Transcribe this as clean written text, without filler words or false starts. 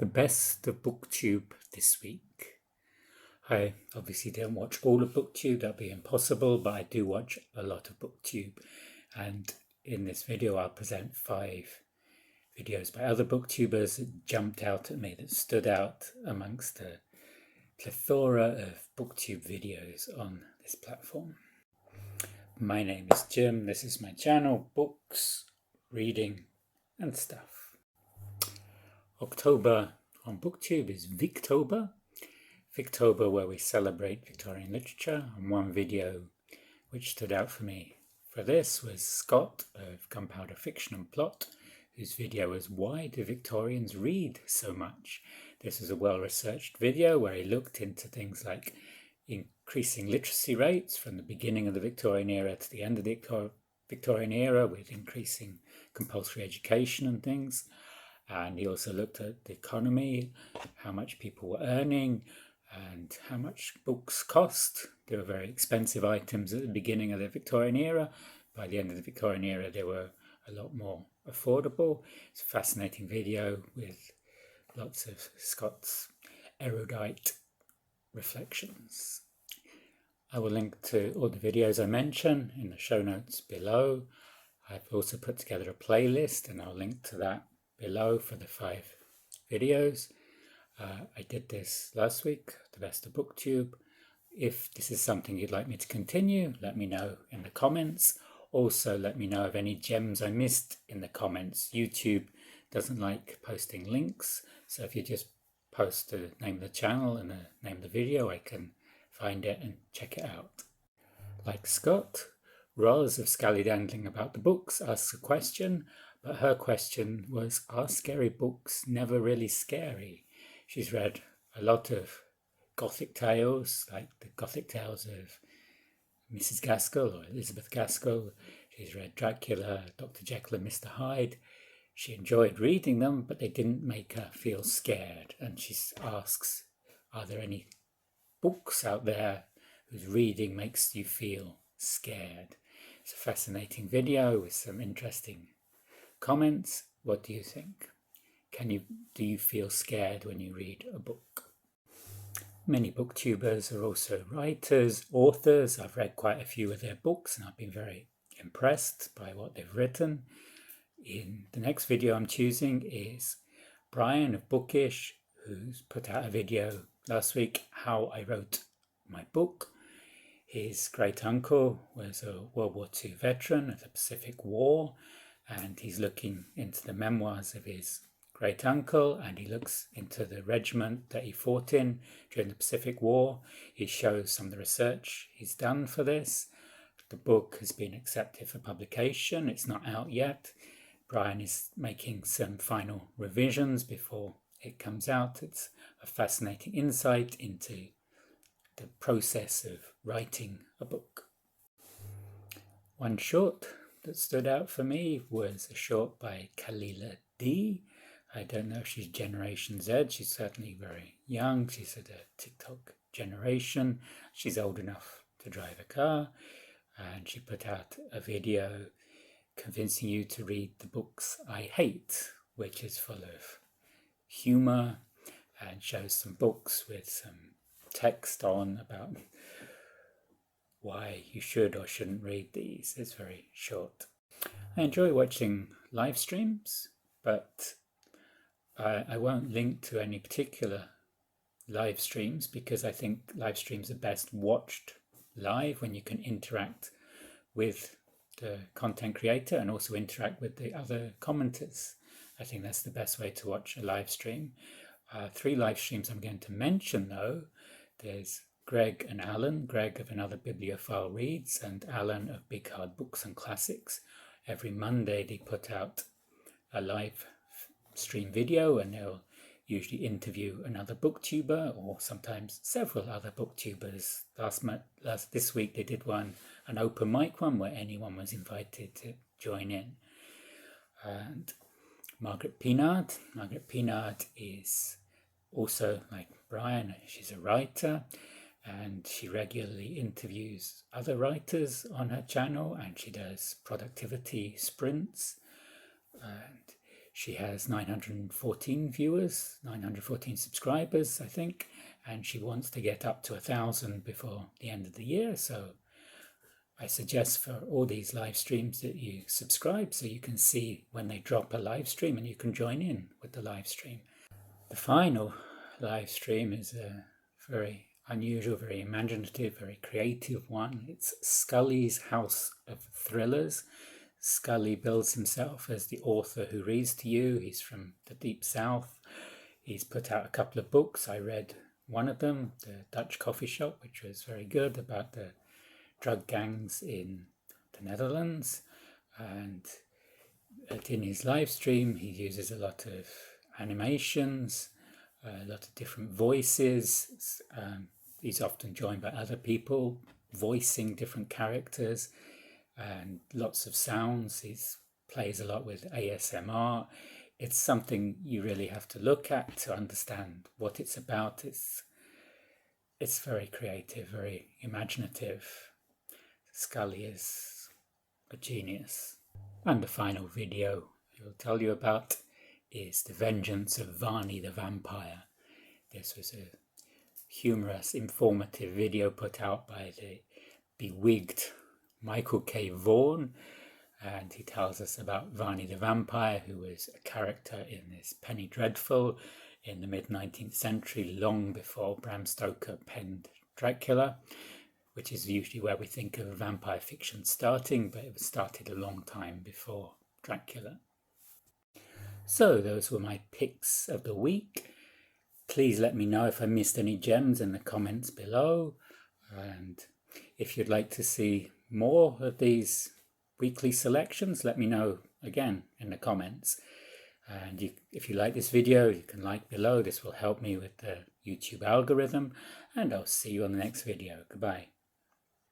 the best of Booktube this week. I obviously don't watch all of Booktube, that'd be impossible, but I do watch a lot of Booktube. And in this video, I'll present 5 videos by other Booktubers that jumped out at me, that stood out amongst the plethora of Booktube videos on this platform. My name is Jim, this is my channel, Books, Reading and Stuff. October on Booktube is Victober, where we celebrate Victorian literature, and one video which stood out for me for this was Scott of Gunpowder Fiction and Plot, whose video was Why Do Victorians Read So Much? This was a well-researched video where he looked into things like increasing literacy rates from the beginning of the Victorian era to the end of the Victorian era, with increasing compulsory education and things. And he also looked at the economy, how much people were earning and how much books cost. They were very expensive items at the beginning of the Victorian era. By the end of the Victorian era, they were a lot more affordable. It's a fascinating video with lots of Scott's erudite reflections. I will link to all the videos I mention in the show notes below. I've also put together a playlist and I'll link to that below for the 5 videos. I did this last week, the best of Booktube. If this is something you'd like me to continue, let me know in the comments. Also, let me know of any gems I missed in the comments. YouTube doesn't like posting links, so if you just post the name of the channel and the name of the video, I can find it and check it out. Like Scott, Roz of Scallydandling about the books asks a question, but her question was, are scary books never really scary? She's read a lot of Gothic tales, like the Gothic tales of Mrs. Gaskell or Elizabeth Gaskell. She's read Dracula, Dr. Jekyll and Mr. Hyde. She enjoyed reading them, but they didn't make her feel scared. And she asks, are there any books out there whose reading makes you feel scared? It's a fascinating video with some interesting comments. What do you think? Do you feel scared when you read a book? Many booktubers are also writers, authors. I've read quite a few of their books and I've been very impressed by what they've written. In the next video I'm choosing is Brian of Bookish, who's put out a video last week, How I Wrote My Book. His great uncle was a World War II veteran of the Pacific War, and he's looking into the memoirs of his great uncle, and he looks into the regiment that he fought in during the Pacific War. He shows some of the research he's done for this. The book has been accepted for publication. It's not out yet. Brian is making some final revisions before it comes out. It's a fascinating insight into the process of writing a book. One short that stood out for me was a short by Khalilah D. I don't know if she's Generation Z. She's certainly very young. She's at the TikTok generation. She's old enough to drive a car. And she put out a video convincing you to read the books I hate, which is full of humor and shows some books with some text on about why you should or shouldn't read these. It's very short. I enjoy watching live streams, but I won't link to any particular live streams because I think live streams are best watched live when you can interact with the content creator and also interact with the other commenters. I think that's the best way to watch a live stream. 3 live streams I'm going to mention though. There's Greg and Alan. Greg of Another Bibliophile Reads and Alan of Big Hard Books and Classics. Every Monday they put out a live stream video and they'll usually interview another booktuber or sometimes several other booktubers. This week they did an open mic one where anyone was invited to join in. And Margaret Pinard is also like Brian, she's a writer and she regularly interviews other writers on her channel and she does productivity sprints. And She has 914 viewers, 914 subscribers, I think, and she wants to get up to 1,000 before the end of the year. So I suggest for all these live streams that you subscribe so you can see when they drop a live stream and you can join in with the live stream. The final live stream is a very unusual, very imaginative, very creative one. It's Scully's House of Thrillers. Scully bills himself as the author who reads to you. He's from the Deep South. He's put out a couple of books. I read one of them, The Dutch Coffee Shop, which was very good, about the drug gangs in the Netherlands. And in his live stream, he uses a lot of animations, a lot of different voices. He's often joined by other people voicing different characters, and lots of sounds. He plays a lot with ASMR. It's something you really have to look at to understand what it's about. It's very creative, very imaginative. Scully is a genius. And the final video I'll tell you about is The Vengeance of Varney the Vampire. This was a humorous, informative video put out by the bewigged Michael K Vaughan, and he tells us about Varney the Vampire, who was a character in this Penny Dreadful in the mid-19th century, long before Bram Stoker penned Dracula, which is usually where we think of vampire fiction starting, but it started a long time before Dracula. So those were my picks of the week. Please let me know if I missed any gems in the comments below, and if you'd like to see more of these weekly selections, let me know again in the comments. And if you like this video, you can like below. This will help me with the YouTube algorithm, and I'll see you on the next video. Goodbye.